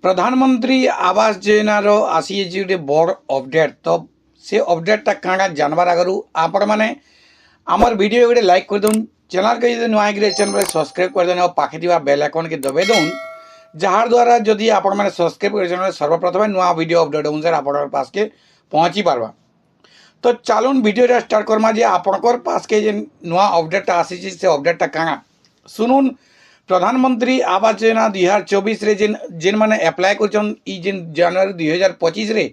प्रधानमंत्री आवास योजनार आसी गोटे बड़ अपडेट। तो से अपडेटा काଣା जानवर आगु आपण मैंने आमर वीडियो गोटे लाइक कर दून, चैनल के जो नुआ चैनल सब्सक्राइब कर देन और पाखे बेल आइकन के दबाई दून, जार द्वारा जदि आपण मैंने सब्सक्राइब कर सर्वप्रथम नुआ वीडियो अपडेट अनुसार आपण पास के पहुँची पार्बा। तो चलून वीडियो स्टार्ट करमा जे आपणकर पास के जे नुआ अपडेटा आसी से अपडेटा काଣା सुनुन। प्रधानमंत्री आवास योजना 2024 रे जेन माने अप्लाई करछन ई जेन जनवरी 2025 रे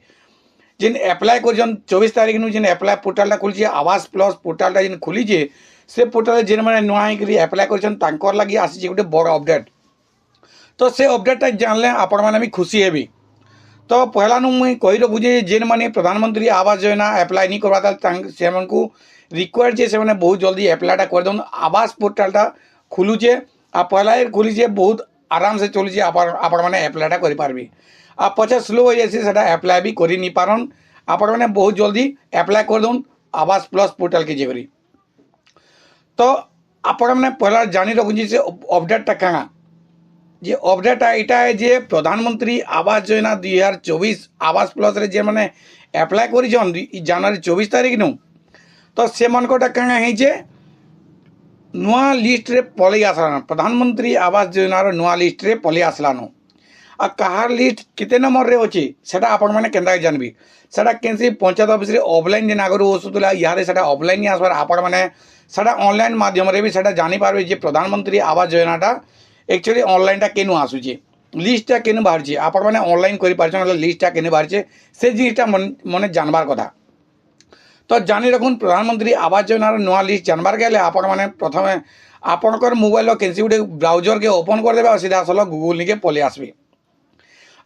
जेन अप्लाई करछन 24 तारीख नु जेन अप्लाई पोर्टलटा खुली आवास प्लस पोर्टलटा जेन खुली से पोर्टल जेन माने नुआ करी अप्लाई करछन तांकर लागि आसी गोटे बड़ अपडेट। तो से अपडेटटा जानले आपण माने भी खुशी हेबी। तो पहला नु मुई कहि रखु जे जेन माने प्रधानमंत्री आवास योजना अप्लाई नहीं करवाता से मानकू रिक्वायर्ड जे से माने बहुत जल्दी अप्लाईटा कर दउन। आवास पोर्टलटा खुलुचे आ पहला खुली बहुत आराम से चलुचे, आपण मैंने अप्लाईटा करें। आ पचे स्लो हो जाए से अप्लाई भी कर नहीं पारन, आपण मैंने बहुत जल्दी अप्लाई कर दउन आवास प्लस पोर्टल के जेकरी। तो आपण मैंने पहला जानी रखुची से अपडेटा काଣା जे अपडेटा यहाँ है जे प्रधानमंत्री आवास योजना 2024 आवास प्लस रे जे मैंने अप्लाई कर जनवरी 24 तारीख नु। तो से मनकोटा काଣା है नुआ लिस्ट रे पलि आसलान, प्रधानमंत्री आवास योजनार नुआ लिस्ट रे पलि आसलान। आ कहार लिस्ट किते नंबर रे अछि सेटा आपण माने केनता जानबी, सेटा केनसी पंचायत ऑफिस रे ऑफलाइन जेन आगरो ओसुतला यारे सेटा ऑफलाइन ही आसबार आपण माने सेटा ऑनलाइन माध्यम रे भी सेटा जानि पारबे जे प्रधानमंत्री आवास योजनाटा एक्चुअली ऑनलाइनटा केनु आसुची, लिस्टटा केनु बाहरची, आपण माने ऑनलाइन करि पारछन लिस्टटा केनु बाहरचे से जिनिसटा मने जानबार कथा। तो जानी रखुन प्रधानमंत्री आवास योजनार नुआ लिस्ट जानबार गले आपण माने प्रथमे आपणकर मोबाइल केनसी गोटे ब्राउजर के ओपन कर देबे और सीधा सल गूगल निके पलि आसबे।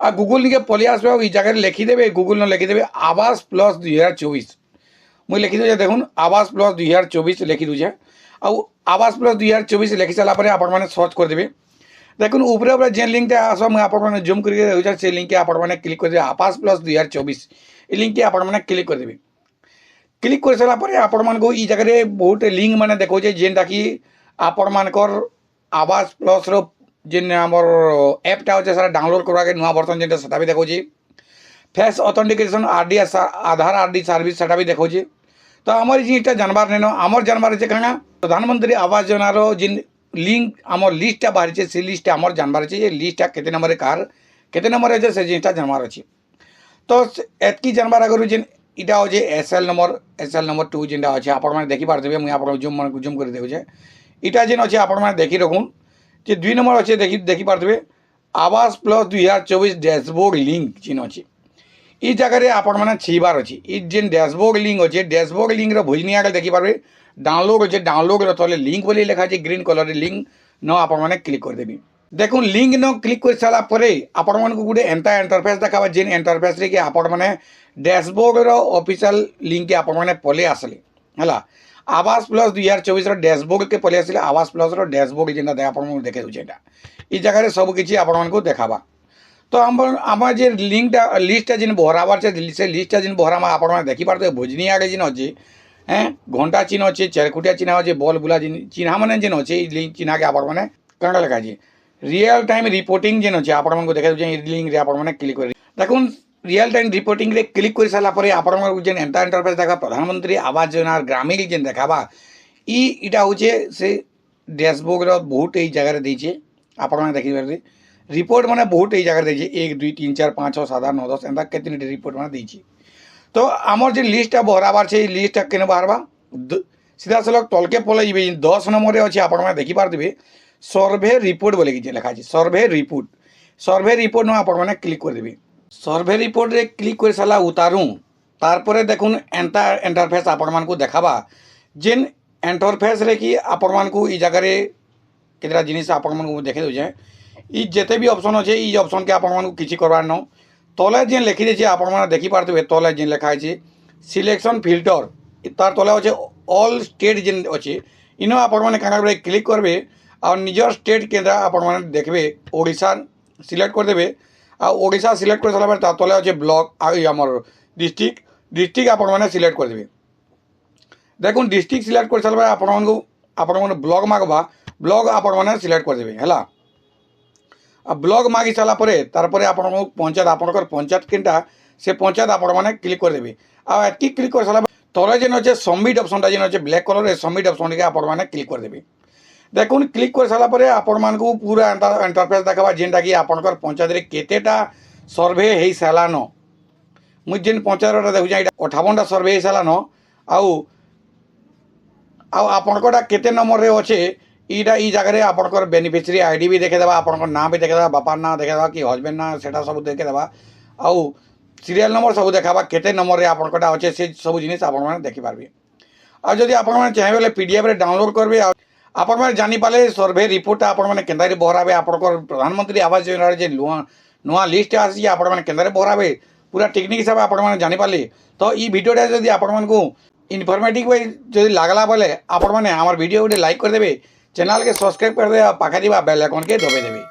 आ गूगल निके पलि आसबे और ई जगह लिखिदेबे गूगल न लिखिदेबे आवास प्लस 2024। मुई लिखि दूचे देखुन आवास प्लस 2024 लिखि दूचे। आ आवास प्लस 2024 लिखि सारा पर आपण माने सर्च कर देबे। देखुन ऊपर ऊपर जेन लिंकटा आसो मैं आपण माने जूम करके देउछा से लिंक के आपण माने क्लिक कर देबे आवास प्लस 2024 ई लिंक के आपण माने क्लिक कर देबे। क्लिक कर सारा पर आपण मानको ई जगह बहुत लिंक माने देखो जेनटा कि आपण मानकर आवास प्लस रो जेन हमर ऐपटा होचे सारा डाउनलोड करवा के नुआ वर्जन जेनटा सेटा भी देखो फेस ऑथेंटिकेशन आरडी आधार आरडी सर्विस सेटा भी देखो। तो हमर जिनिसटा जानबार नेनो हमर जानबार जे काना प्रधानमंत्री आवास योजना रो जिन लिंक हमर लिस्टटा बाहर छे से लिस्टटा हमर जानबार छे जे लिस्टटा केते नंबर कार केते नंबर है से जिनिसटा जानबार अछि। तो एतकी जानबार अगर जेन इटा हो एसएल नंबर 2 जेनटा अच्छे आपण मैंने देखी पार्थे मुझे आप जूम कर देखे इटा जेन अच्छे आपण मैंने देखी रखुन जे 2 नंबर अच्छे देखी पार्थे आवास प्लस 2024 डैशबोर्ड लिंक जेन अच्छे ई जगह आपण मैंने छीबार अच्छी ई जेन डैशबोर्ड लिंक अच्छे डैशबोर्ड लिंक भुजनी आगे देखी पारे डाउनलोड अच्छे डाउनलोड तले लिंक बोली लिखा है ग्रीन कलर लिंक न आपण मैंने क्लिक कर देवी। देखुन लिंक न क्लिक कर सारा पर आपण मानकु गोटे एंता इंटरफेस देखा जेन इंटरफेस रे कि आपण माने डैशबोर्ड रो ऑफिशियल लिंक के आपण माने पले आसले हला आवास प्लस 2024 रो डैशबोर्ड के पले आसले आवास प्लस रो डैशबोर्ड जेन आपण माने देखे दउ जेटा ई जगह रे सब किछि आपण मानकु देखाबा। तो हम जे लिंकटा लिस्टटा जेन भराबार छे से लिस्टटा जेन भरामा आपण माने देखि पारते भुजनी आगे जेन अछि हैं घंटा चिन्ह अछि चारकुटिया चिन्ह अछि बॉल बुला चिन्ह माने जेन अछि ई लिंक चिन्ह के आपण माने कणा लिखा अछि रियल टाइम रिपोर्टिंग जेन अच्छे आपण मानकु देखा लिंक रे आपण माने क्लिक कर देखुन रियल टाइम रिपोर्टिंग रे क्लिक कर सारा पर आपण मानकु जेन एंटा इंटरफेस देखा प्रधानमंत्री आवास योजना ग्रामीण जेन देखाबा ई इटा होचे से डैशबोर्ड रो बहुत ई जगह रे दैछे आपण माने देखि पारे रिपोर्ट माने बहुत ई जगह दैछे 1 2 3 4 5 6 7 8 9 10 एंता केतनी रिपोर्ट माने दैछे। तो हमर जे लिस्टटा बहराबार छे ई लिस्टटा केने बहरबा सीधा सलक तलके पले जिबे 10 नंबर रे अछि आपण माने देखि पारदिबे सर्वे रिपोर्ट बोले कि लिखा है सर्वे रिपोर्ट न आप क्लिक कर देवी। सर्वे रिपोर्ट रे क्लिक कर सारा उतारू तारपरे देखुन एंता इंटरफेस आपण मानकु देखाबा जेन इंटरफेस रे कि आपण मानकु ई जगह रे केतरा जिनिस आपण मानकु देखे दउजे ई जेते भी ऑप्शन अछि ई ऑप्शन के आपण मानकु किछि करबार न तले जेन लिखि दे छै आपण माने देखि पारतबे तले जेन लिखा है सिलेक्शन फिल्टर तार तले अछि ऑल स्टेट जेन अछि इनो आपण माने काना क्लिक करबे और निजर स्टेट केन्द्र आपण माने देखबे ओडिशा सिलेक्ट कर देबे आ ओडिशा सिलेक्ट कर सारा पर तले अच्छे ब्लॉक आमर डिस्ट्रिक्ट आपण माने सिलेक्ट कर देबे। देखुन डिस्ट्रिक्ट सिलेक्ट कर सारा आपण माने ब्लॉक मागबा ब्लॉक आपण माने सिलेक्ट कर देबे हला ब्लॉग मागी सारा तारपर आपको पंचायत आपंकर पंचायत केनटा से पंचायत आपण मैंने क्लिक करदेवे आती क्लिक कर सारा तले जेन अच्छे सबमिट ऑप्शन जेन अच्छे ब्लैक कलर सबमिट ऑप्शन के आपण मैंने क्लिक करदेवे देखुन क्लिक कर सारापर आपण मानक पूरा इंटरफेस देखा जेनटा कि आपंकर पंचायत केतेटा सर्वे हो सारान मुझे जेन पंचायत देखुचे 58टा सर्वे हो सारान आपणकटा केते नंबर रे अच्छे इटा ई जगह आपंकर बेनिफिशियरी आईडी भी देखेदेवा आपंकर ना भी देखेदेवा बापार ना देखेदेवा कि हजबैंड ना सेटा सब देखेदेवा आउ सीरियल नंबर सब देखा केते नंबर रे आपंकटा अच्छे से सब जिनिस आपण मैंने देखिपारे आ जदि आपण मैंने चाहिए बोले पीडीएफ रे डाउनलोड करबे आपण मैंने जानीपारे सर्वे रिपोर्ट आपण मैंने केन्दारे बहराबे आपंकर प्रधानमंत्री आवास योजना जे नुआ लिस्ट आसी आपण मैंने केन्दारे बहराबे पूरा टेक्निक हिसाब से आपण मैंने जानीपारे तो ई भिडियोटा जदि आपण मानकु इनफर्मेटिव वाइज जदि लागला बोले आपण मैंने आमर वीडियो गोटे लाइक करदेवे चैनल के सब्सक्राइब करदे पाखा बेल आइकन के दबाई देवे।